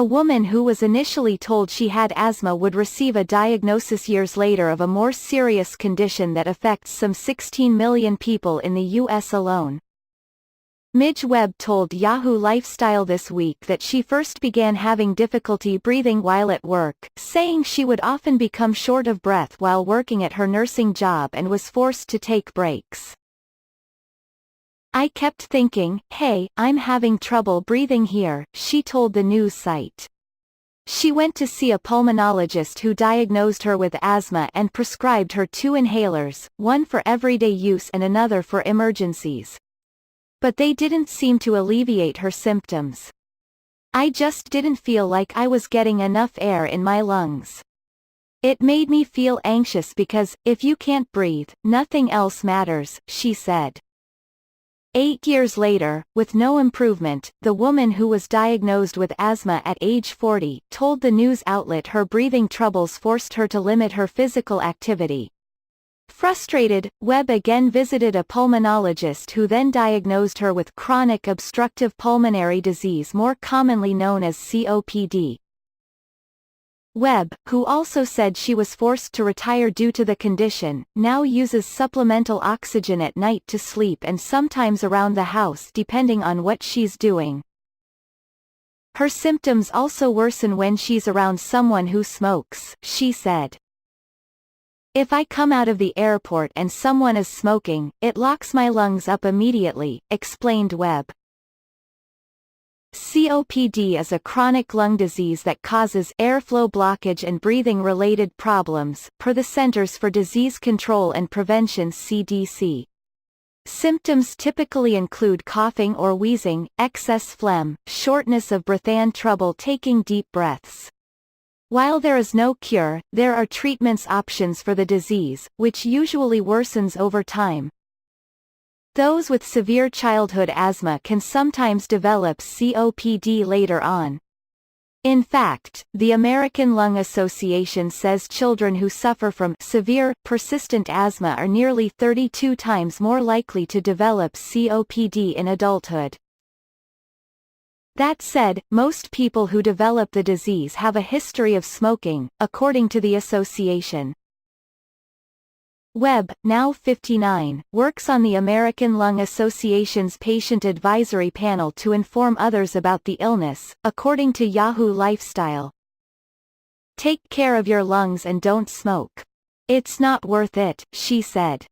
A woman who was initially told she had asthma would receive a diagnosis years later of a more serious condition that affects some 16 million people in the U.S. alone. Midge Webb told Yahoo Lifestyle this week that she first began having difficulty breathing while at work, saying she would often become short of breath while working at her nursing job and was forced to take breaks. "I kept thinking, hey, I'm having trouble breathing here," she told the news site. She went to see a pulmonologist who diagnosed her with asthma and prescribed her 2 inhalers, one for everyday use and another for emergencies. But they didn't seem to alleviate her symptoms. "I just didn't feel like I was getting enough air in my lungs. It made me feel anxious because, if you can't breathe, nothing else matters," she said. 8 years later, with no improvement, the woman who was diagnosed with asthma at age 40 told the news outlet her breathing troubles forced her to limit her physical activity. Frustrated, Webb again visited a pulmonologist who then diagnosed her with chronic obstructive pulmonary disease, more commonly known as COPD. Webb, who also said she was forced to retire due to the condition, now uses supplemental oxygen at night to sleep and sometimes around the house depending on what she's doing. Her symptoms also worsen when she's around someone who smokes, she said. "If I come out of the airport and someone is smoking, it locks my lungs up immediately," explained Webb. COPD is a chronic lung disease that causes airflow blockage and breathing-related problems, per the Centers for Disease Control and Prevention (CDC). Symptoms typically include coughing or wheezing, excess phlegm, shortness of breath and trouble taking deep breaths. While there is no cure, there are treatment options for the disease, which usually worsens over time. Those with severe childhood asthma can sometimes develop COPD later on. In fact, the American Lung Association says children who suffer from severe, persistent asthma are nearly 32 times more likely to develop COPD in adulthood. That said, most people who develop the disease have a history of smoking, according to the association. Webb, now 59, works on the American Lung Association's patient advisory panel to inform others about the illness, according to Yahoo Lifestyle. "Take care of your lungs and don't smoke. It's not worth it," she said.